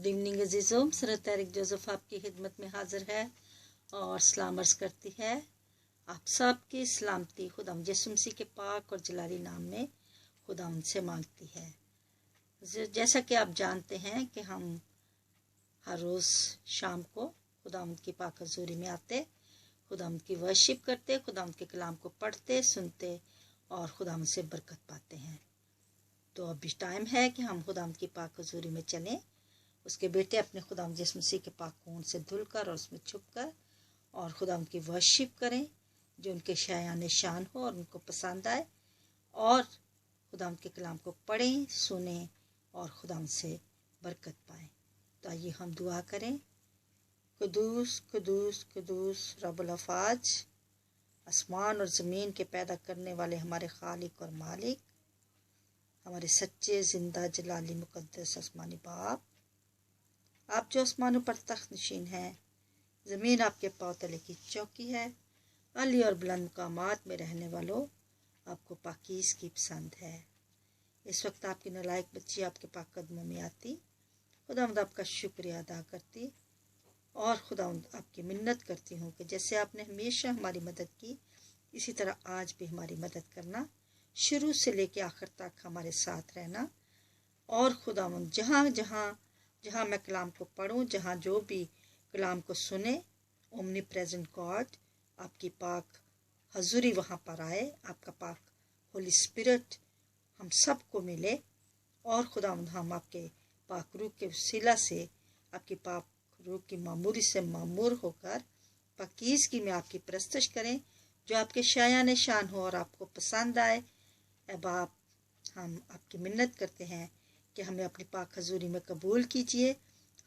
Good evening अजीज़ों, sir Tariq Joseph आपकी खिदमत में हाजिर है और सलाम अर्ज़ करती है। आप सब की सलामती खुदा यीशु मसीह के पाक और जलाली नाम में खुदा उनसे मांगती है। जैसा कि आप जानते हैं कि हम हर रोज़ शाम को खुदा उनकी पाक हज़ूरी में आते, खुदा उनकी वर्शिप करते, खुदा उनके कलाम को पढ़ते सुनते और खुदा उनसे बरकत पाते हैं। तो अभी टाइम है कि हम खुदा उनकी पाक हज़ूरी में चलें, उसके बेटे अपने खुदा यीशु मसीह के पाक खून से धुलकर और उसमें छुपकर और खुदा उनकी वर्शिप करें जो उनके शायान शान हो और उनको पसंद आए, और खुदा उनके कलाम को पढ़ें सुनें और खुदा उनसे बरकत पाएँ। तो आइए हम दुआ करें। कुदूस कुदूस कुदूस रब्बुल अफ़ाज, आसमान और ज़मीन के पैदा करने वाले हमारे खालिक और मालिक, हमारे सच्चे ज़िंदा जलाली मुक़द्दस आसमानी बाप, आप जो आसमानों पर तख्त नशीन हैं, ज़मीन आपके पाँव तले की चौकी है, अली और बुलंद मुकामात में रहने वालों, आपको पाकीज़गी पसंद है। इस वक्त आपकी नालायक बच्ची आपके पाक कदमों में आती, खुदावंद आपका शुक्रिया अदा करती और खुदावंद आपकी मिन्नत करती हूँ कि जैसे आपने हमेशा हमारी मदद की, इसी तरह आज भी हमारी मदद करना, शुरू से लेकर आखिर तक हमारे साथ रहना। और खुदावंद जहाँ मैं कलाम को पढ़ूँ, जहाँ जो भी कलाम को सुने, ओमनी प्रेजेंट गॉड, आपकी पाक हजूरी वहाँ पर आए, आपका पाक होली स्पिरिट हम सब को मिले और खुदावंद हम आपके पाक रूह के वसीला से, आपकी पाक रूह की मामूरी से मामूर होकर पाकीज़गी में आपकी परस्तश करें जो आपके शायान शान हो और आपको पसंद आए। ए बाप, हम आपकी मिन्नत करते हैं कि हमें अपनी पाक हजूरी में कबूल कीजिए।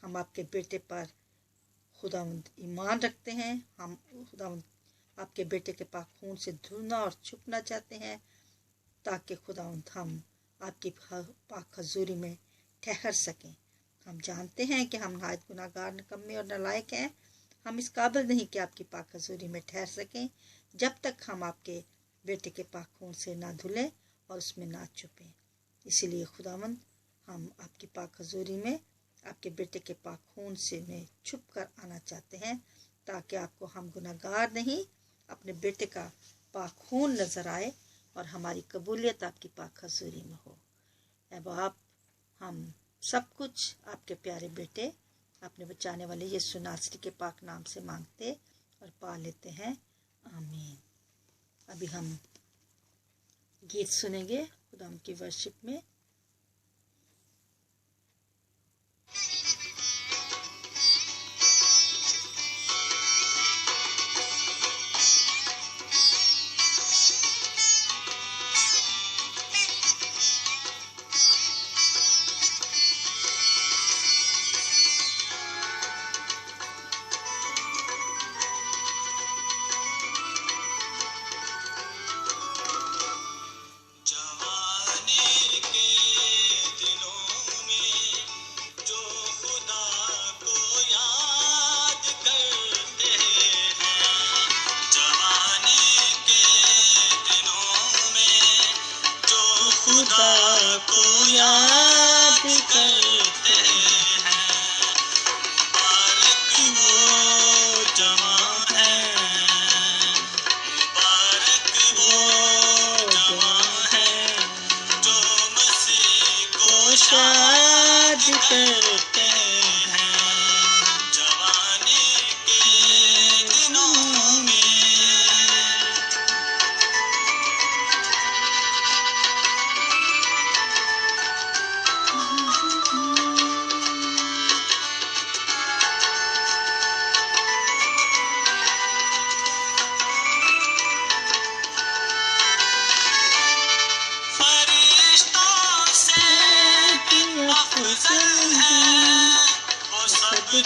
हम आपके बेटे पर खुदावंद ईमान रखते हैं, हम खुदावंद आपके बेटे के पाक खून से धुलना और छुपना चाहते हैं ताकि खुदावंद हम आपकी पाक हजूरी में ठहर सकें। हम जानते हैं कि हम नहायत गुनाहगार, निकम्मे और नालायक हैं। हम इस काबिल नहीं कि आपकी पाक हजूरी में ठहर सकें जब तक हम आपके बेटे के पाक खून से ना धुलें और उसमें ना छुपें। इसीलिए खुदावंद हम आपकी पाक हजूरी में आपके बेटे के पाक खून से में छुप कर आना चाहते हैं ताकि आपको हम गुनाहगार नहीं, अपने बेटे का पाक खून नज़र आए और हमारी कबूलियत आपकी पाक हजूरी में हो। ए बाप, हम सब कुछ आपके प्यारे बेटे, अपने बचाने वाले यीशु नासरी के पाक नाम से मांगते और पा लेते हैं, आमीन। अभी हम गीत सुनेंगे खुदा की वर्शिप में।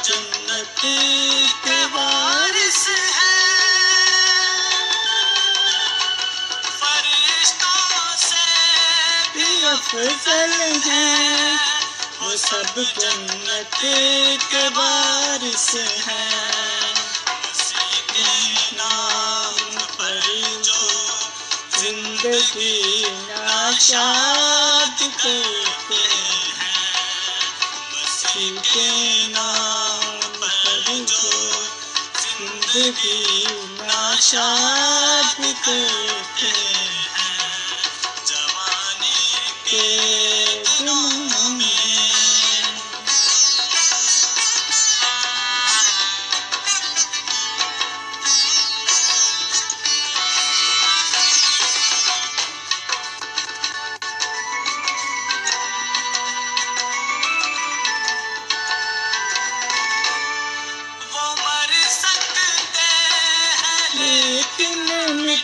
जन्नत के वारिस है, फरिश्तों से भी अफजल है, वो सब जन्नत के वारिस है। मसीह के नाम पर जो जिंदगी नाशाद करते हैं, मसीह के नाम पर जो जिंदगी नाशाद करते हैं जवानी के दिनों में।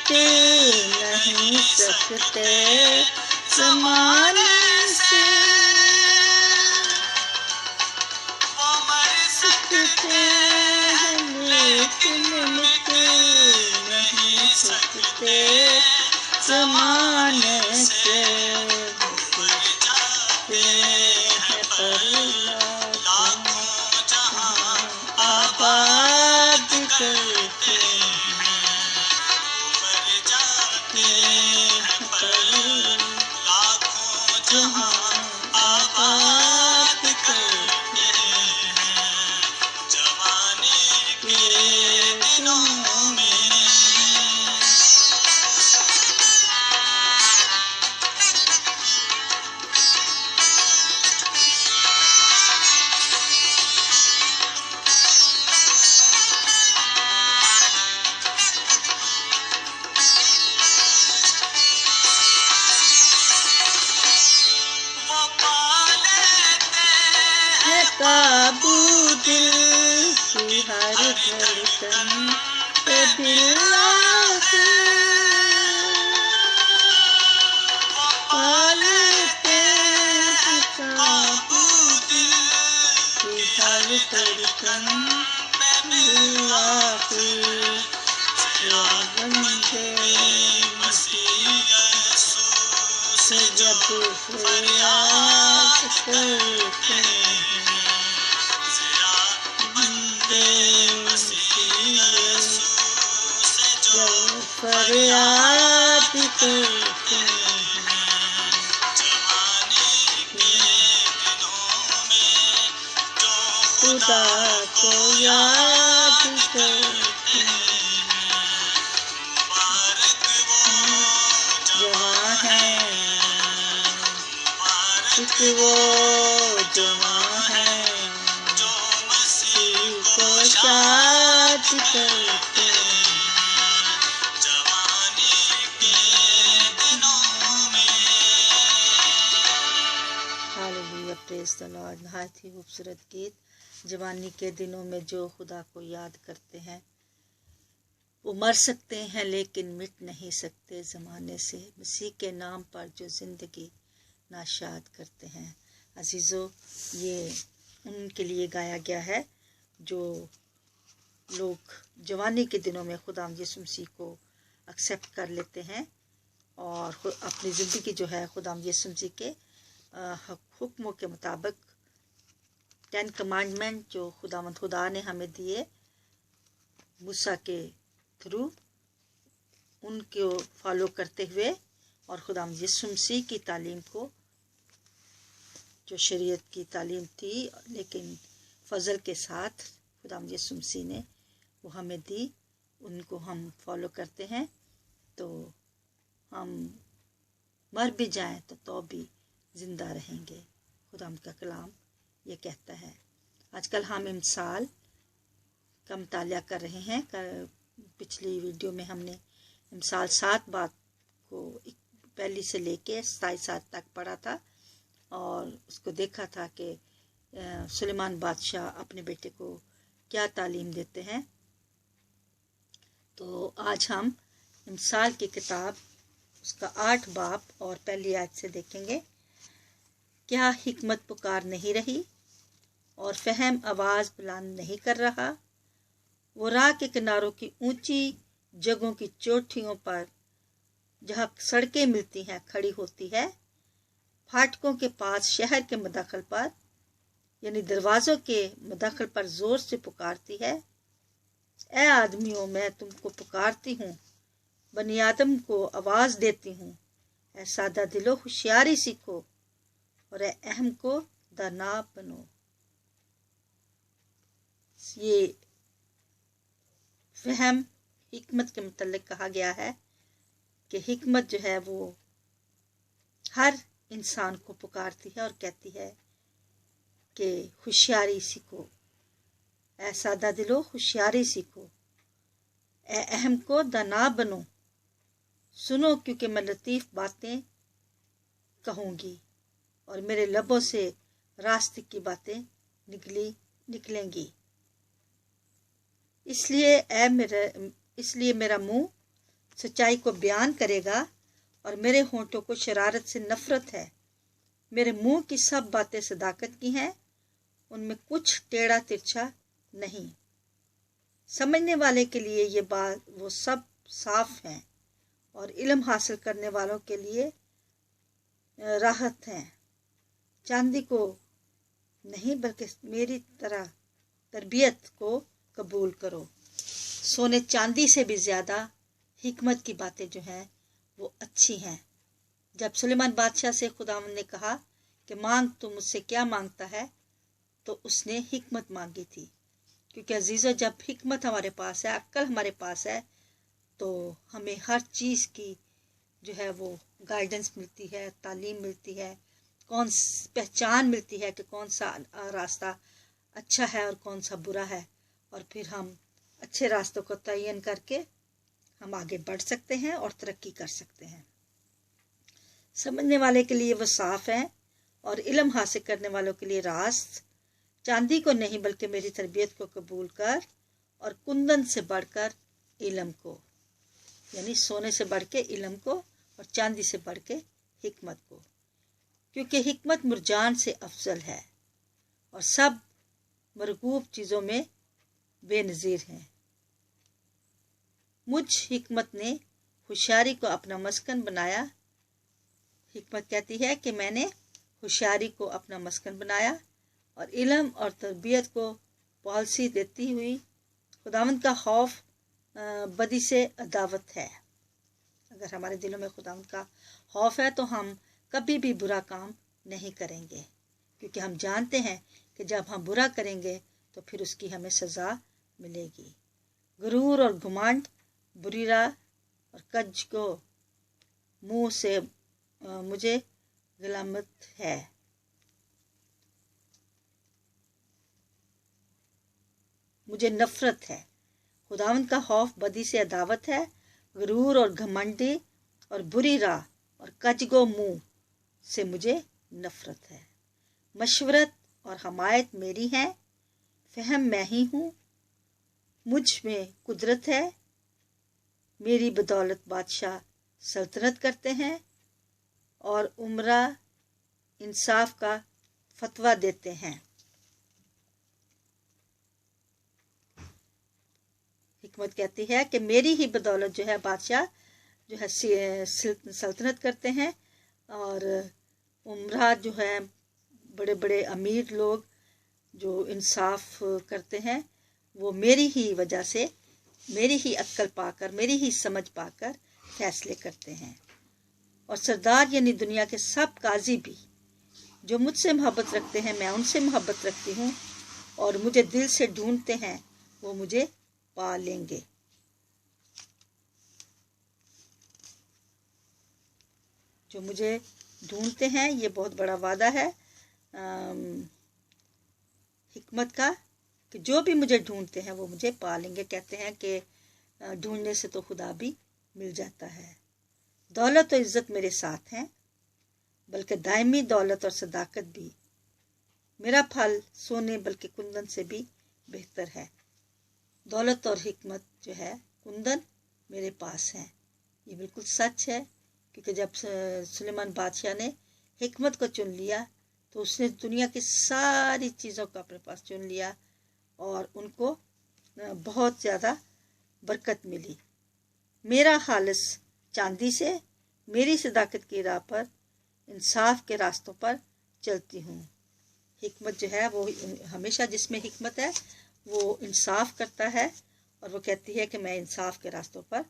नहीं सकते ज़माने से वो मर सकते हैं लेकिन मिट नहीं सकते ज़माने से। मर जाते हैं पर लाखों जहां आबाद करते हैं। काबू दिल की हर धड़कन पे बिल्लाह पालते हैं काबू दिल की हर धड़कन पे बिल्लाह बंदे मसीह यीशु से जब फरियाद करते हैं फरियाद करते हैं जवानी के दिनों में जो खुदा को याद करते हैं। मुबारक वो जवां है, मुबारक वो जवां है जो मसीह को याद करते हैं। Praise the Lord. नहायत ही खूबसूरत गीत। जवानी के दिनों में जो खुदा को याद करते हैं वो मर सकते हैं लेकिन मिट नहीं सकते ज़माने से। मसीह के नाम पर जो ज़िंदगी नाशाद करते हैं। अजीज़ों, ये उनके लिए गाया गया है जो लोग जवानी के दिनों में खुदा यीशु मसीह को एक्सेप्ट कर लेते हैं और अपनी ज़िंदगी जो है खुदा यीशु मसीह के हुक्मों के मुताबिक 10 कमांडमेंट जो खुदा ने हमें दिए मूसा के थ्रू उनको फॉलो करते हुए और खुदा यीशु मसीह की तालीम को जो शरीयत की तालीम थी लेकिन फजल के साथ खुदा यीशु मसीह ने वो हमें दी, उनको हम फॉलो करते हैं तो हम मर भी जाएं तो भी ज़िंदा रहेंगे। खुदा का कलाम ये कहता है। आजकल हम इमसाल का मुतालिया कर रहे हैं। पिछली वीडियो में हमने इमसाल 7 बात को पहली से लेके 27 तक पढ़ा था और उसको देखा था कि सुलेमान बादशाह अपने बेटे को क्या तालीम देते हैं। तो आज हम इमसाल की किताब उसका 8 बाब और पहली आयत से देखेंगे। क्या हिकमत पुकार नहीं रही और फहम आवाज़ बुलंद नहीं कर रहा? वो राह के किनारों की ऊंची जगहों की चोटियों पर जहाँ सड़कें मिलती हैं खड़ी होती है, फाटकों के पास शहर के मदाखल पर यानी दरवाज़ों के मदाखल पर ज़ोर से पुकारती है। ए आदमियों, मैं तुमको पुकारती हूँ, बनी आदम को आवाज़ देती हूँ। ए सादा दिलो, होशियारी सीखो और ए अहम को दाना बनो। ये फहम हिकमत के मतलब कहा गया है कि हिकमत जो है वो हर इंसान को पुकारती है और कहती है कि होशियारी सीखो, ऐ सादा दिलो होशियारी सीखो, ऐ अहम को दाना बनो, सुनो क्योंकि मैं लतीफ़ बातें कहूँगी और मेरे लबों से रास्ते की बातें निकलेंगी। इसलिए मेरा मुंह सच्चाई को बयान करेगा और मेरे होंठों को शरारत से नफरत है। मेरे मुंह की सब बातें सदाकत की हैं, उनमें कुछ टेढ़ा तिरछा नहीं। समझने वाले के लिए ये बात वो सब साफ हैं और इल्म हासिल करने वालों के लिए राहत हैं। चांदी को नहीं बल्कि मेरी तरह तरबियत को कबूल करो। सोने चांदी से भी ज़्यादा हिकमत की बातें जो हैं वो अच्छी हैं। जब सुलेमान बादशाह से खुदावंद ने कहा कि मांग, तू मुझसे क्या मांगता है, तो उसने हिकमत मांगी थी। क्योंकि अजीज़ों, जब हिकमत हमारे पास है, अक्ल हमारे पास है, तो हमें हर चीज़ की जो है वो गाइडेंस मिलती है, तालीम मिलती है, पहचान मिलती है कि कौन सा रास्ता अच्छा है और कौन सा बुरा है, और फिर हम अच्छे रास्तों को तयन करके हम आगे बढ़ सकते हैं और तरक्की कर सकते हैं। समझने वाले के लिए वो साफ है और इल्म हासिल करने वालों के लिए रास्त। चांदी को नहीं बल्कि मेरी तरबियत को कबूल कर और कुंदन से बढ़कर इल्म को, यानी सोने से बढ़ के इल्म को और चांदी से बढ़ के हिकमत को, क्योंकि हिकमत मुरजान से अफजल है और सब मरगूब चीज़ों में बेनज़ीर हैं। मुझ हिकमत ने होशियारी को अपना मस्कन बनाया। हिकमत कहती है कि मैंने होशियारी को अपना मस्कन बनाया और इल्म और तरबियत को पॉलिसी देती हुई खुदावंद का खौफ बदी से अदावत है। अगर हमारे दिलों में खुदावंद का खौफ है तो हम कभी भी बुरा काम नहीं करेंगे, क्योंकि हम जानते हैं कि जब हम बुरा करेंगे तो फिर उसकी हमें सज़ा मिलेगी। गुरूर और घुमांड बुरी राह और कज को मुंह से मुझे गिलामत है। मुझे नफरत है। खुदावंद का खौफ बदी से अदावत है। गुरूर और घमंडी और बुरी राह और कजगो मुंह से मुझे नफरत है। मशवरत और हमायत मेरी है, फहम मैं ही हूँ, मुझ में कुदरत है। मेरी बदौलत बादशाह सल्तनत करते हैं और उमरा इंसाफ का फतवा देते हैं। हिकमत कहती है कि मेरी ही बदौलत जो है बादशाह जो है सल्तनत करते हैं और उमरा जो है बड़े बड़े अमीर लोग जो इंसाफ करते हैं, वो मेरी ही वजह से, मेरी ही अक्ल पाकर, मेरी ही समझ पाकर फैसले करते हैं। और सरदार यानी दुनिया के सब काजी भी जो मुझसे मोहब्बत रखते हैं, मैं उनसे मोहब्बत रखती हूँ, और मुझे दिल से ढूंढते हैं वो मुझे पा लेंगे। जो मुझे ढूंढते हैं, ये बहुत बड़ा वादा है हिकमत का कि जो भी मुझे ढूंढते हैं वो मुझे पा लेंगे। कहते हैं कि ढूंढने से तो खुदा भी मिल जाता है। दौलत और इज़्ज़त मेरे साथ हैं, बल्कि दायमी दौलत और सदाकत भी। मेरा फल सोने बल्कि कुंदन से भी बेहतर है। दौलत और हिकमत जो है कुंदन मेरे पास हैं। ये बिल्कुल सच है, क्योंकि जब सुलेमान बादशाह ने हिकमत को चुन लिया तो उसने दुनिया की सारी चीज़ों को अपने पास चुन लिया और उनको बहुत ज़्यादा बरकत मिली। मेरा खालिस चांदी से, मेरी सदाकत की राह पर, इंसाफ के रास्तों पर चलती हूँ। हिकमत जो है वो हमेशा, जिसमें हिकमत है वो इंसाफ करता है, और वो कहती है कि मैं इंसाफ के रास्तों पर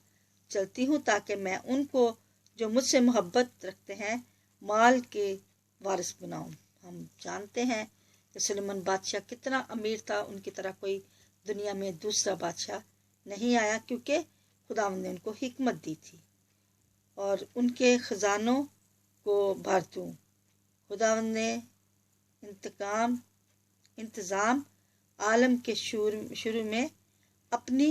चलती हूँ ताकि मैं उनको जो मुझसे मोहब्बत रखते हैं माल के वारिस बनाऊँ। हम जानते हैं कि सुलेमान बादशाह कितना अमीर था, उनकी तरह कोई दुनिया में दूसरा बादशाह नहीं आया, क्योंकि खुदावंद ने उनको हिकमत दी थी और उनके ख़जानों को भर दूँ। खुदावंद ने इंतज़ाम आलम के शुरू में अपनी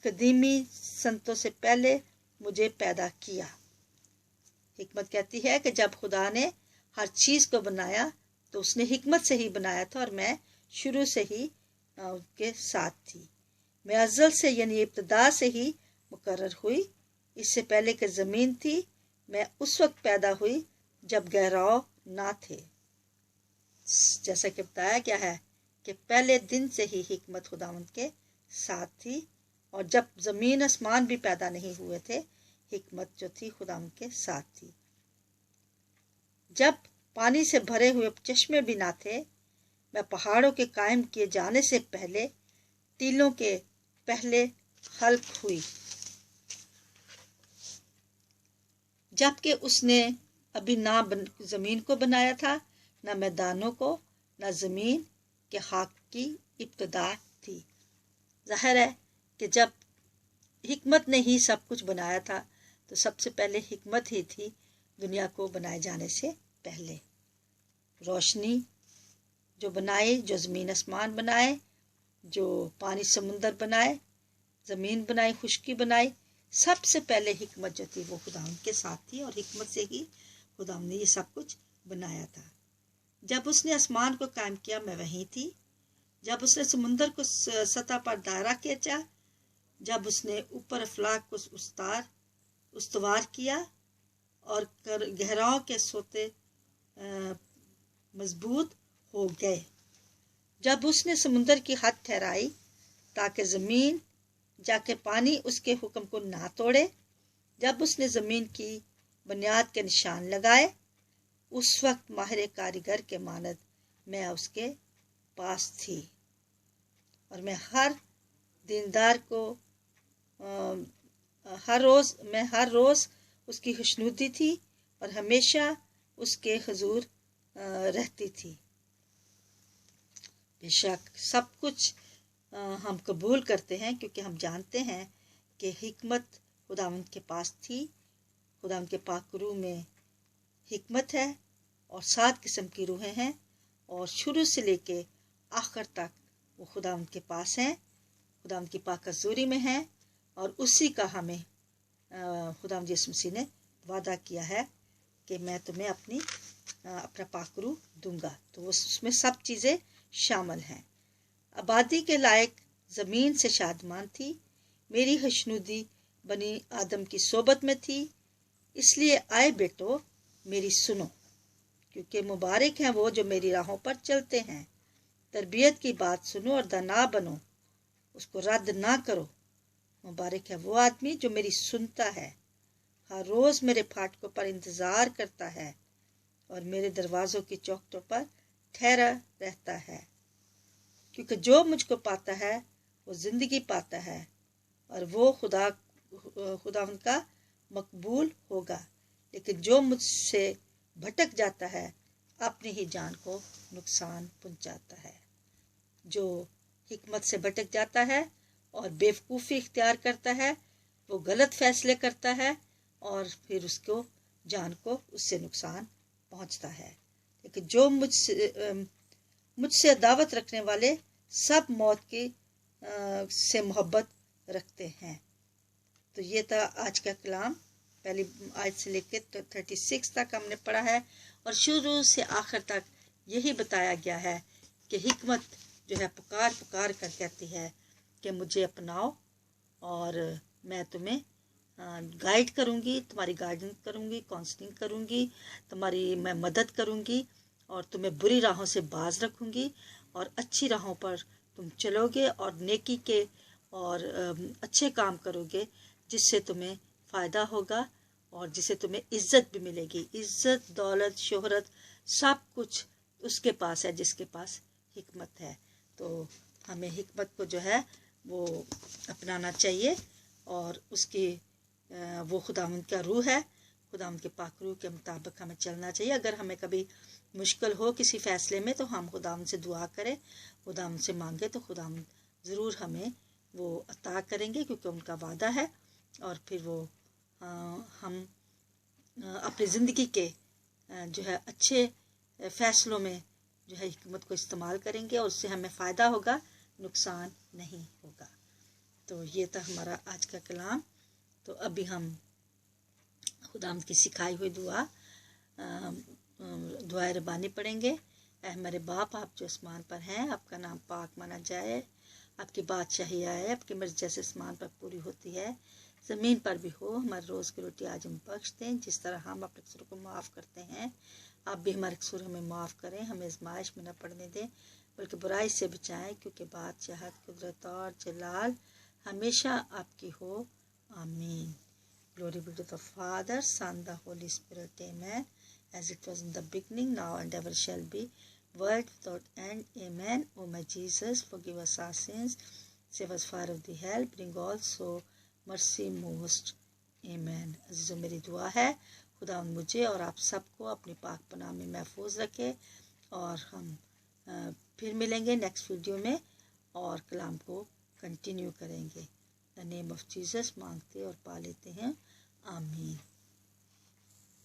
कदीमी संतों से पहले मुझे पैदा किया। हिकमत कहती है कि जब खुदा ने हर चीज़ को बनाया तो उसने हिकमत से ही बनाया था और मैं शुरू से ही उनके साथ थी। मैं अज़ल से यानी इब्तिदा से ही मुकर्रर हुई। इससे पहले कि ज़मीन थी मैं उस वक्त पैदा हुई जब गहराव ना थे। जैसा कि बताया गया है कि पहले दिन से ही हिकमत खुदावंद के साथ थी और जब ज़मीन आसमान भी पैदा नहीं हुए थे, हिकमत जो थी खुदावंद के साथ थी। जब पानी से भरे हुए चश्मे भी ना थे, मैं पहाड़ों के कायम किए जाने से पहले टीलों के पहले हल्क हुई, जबकि उसने अभी ना ज़मीन को बनाया था, ना मैदानों को, ना ज़मीन के खाक की इब्तिदा थी। जाहिर है कि जब हिकमत ने ही सब कुछ बनाया था तो सबसे पहले हिकमत ही थी दुनिया को बनाए जाने से पहले। रोशनी जो बनाए, जो ज़मीन आसमान बनाए, जो पानी समुंदर बनाए, ज़मीन बनाई, खुश्की बनाई, सबसे पहले हिकमत जो थी वो खुदावंद के साथ थी और हिकमत से ही खुदावंद ने ये सब कुछ बनाया था। जब उसने आसमान को कायम किया मैं वहीं थी। जब उसने समुंदर को सतह पर दायरा खींचा, जब उसने ऊपर अफलाक को उस्तवार किया और गहराओं के सोते मजबूत हो गए, जब उसने समुंदर की हद ठहराई ताकि ज़मीन जाके पानी उसके हुक्म को ना तोड़े, जब उसने ज़मीन की बुनियाद के निशान लगाए, उस वक्त माहिर कारीगर के मानद मैं उसके पास थी और मैं हर दीनदार को हर रोज़ उसकी खुशनुदी थी और हमेशा उसके हुजूर रहती थी। बेशक सब कुछ हम कबूल करते हैं क्योंकि हम जानते हैं कि हिकमत खुदावंद के पास थी। खुदावंद के पाक रूह में हिकमत है और 7 किस्म की रूहें हैं और शुरू से लेके आखिर तक वो खुदावंद के पास हैं, खुदावंद की पाक हज़ूरी में हैं और उसी का हमें खुदावंद यीशु मसीह ने वादा किया है कि मैं तुम्हें अपना पाक रूह दूंगा। तो उसमें सब चीज़ें शामिल हैं। आबादी के लायक ज़मीन से शादमान थी, मेरी खुशनुदी बनी आदम की सोबत में थी। इसलिए आए बेटो मेरी सुनो, क्योंकि मुबारक हैं वो जो मेरी राहों पर चलते हैं। तरबियत की बात सुनो और दाना बनो, उसको रद्द ना करो। मुबारक है वो आदमी जो मेरी सुनता है, हर रोज़ मेरे फाटकों पर इंतज़ार करता है और मेरे दरवाज़ों की चौखटों पर ठहरा रहता है। क्योंकि जो मुझको पाता है वो ज़िंदगी पाता है और वो खुदावंद का मकबूल होगा। लेकिन जो मुझसे भटक जाता है अपनी ही जान को नुकसान पहुंचाता है। जो हिकमत से भटक जाता है और बेवकूफ़ी इख्तियार करता है, वो गलत फैसले करता है और फिर उसको जान को उससे नुकसान पहुंचता है। लेकिन जो मुझसे अदावत रखने वाले सब मौत की से मोहब्बत रखते हैं। तो ये था आज का कलाम। पहली आयत से लेकर 36 तक हमने पढ़ा है और शुरू से आखिर तक यही बताया गया है कि हिकमत जो है पुकार पुकार कर कहती है कि मुझे अपनाओ और मैं तुम्हें गाइड करूँगी, तुम्हारी गाइडेंस करूँगी, काउंसलिंग करूँगी, तुम्हारी मैं मदद करूँगी और तुम्हें बुरी राहों से बाज रखूँगी और अच्छी राहों पर तुम चलोगे और नेकी के और अच्छे काम करोगे जिससे तुम्हें फ़ायदा होगा और जिससे तुम्हें इज़्ज़त भी मिलेगी। इज़्ज़त, दौलत, शोहरत सब कुछ उसके पास है जिसके पास हिकमत है। तो हमें हिकमत को जो है वो अपनाना चाहिए और उसकी वो खुदावंद का रूह है, खुदावंद के पाक रूह के मुताबिक हमें चलना चाहिए। अगर हमें कभी मुश्किल हो किसी फ़ैसले में तो हम खुदावंद से दुआ करें, खुदावंद से मांगे तो खुदावंद ज़रूर हमें वो अता करेंगे, क्योंकि उनका वादा है। और फिर वो हम अपनी ज़िंदगी के जो है अच्छे फ़ैसलों में जो है हिकमत को इस्तेमाल करेंगे और उससे हमें फ़ायदा होगा, नुकसान नहीं होगा। तो ये था हमारा आज का कलाम। तो अभी हम खुदावंद की सिखाई हुई दुआ रबानी पढ़ेंगे। ऐ हमारे बाप, आप जो आसमान पर हैं, आपका नाम पाक माना जाए, आपकी बादशाही आए, आपकी मर्ज़ी जैसे आसमान पर पूरी होती है ज़मीन पर भी हो। हमारे रोज़ की रोटी आज हम बख्श दें, जिस तरह हम अपने कसूरों को माफ़ करते हैं, आप भी हमारे कसूर हमें माफ़ करें। हमें आज़माइश में न पड़ने दें, बल्कि बुराई से बचाएं, क्योंकि बादशाहत, कुदरत और जलाल हमेशा आपकी हो। आमीन। Glory be to the Father, Son, the Holy Spirit. Amen. As it was in the beginning, now and ever shall be, world without end. Amen. O my Jesus, forgive us our sins, save us far of the hell, bring also mercy most. Amen. अज़ीज़ों, मेरी दुआ है खुदावंद मुझे और आप सबको अपनी पाक पनाह में महफूज रखे, और हम फिर मिलेंगे नेक्स्ट वीडियो में और कलाम को कंटिन्यू करेंगे। द नेम ऑफ जीसस मांगते और पा लेते हैं। आमीन।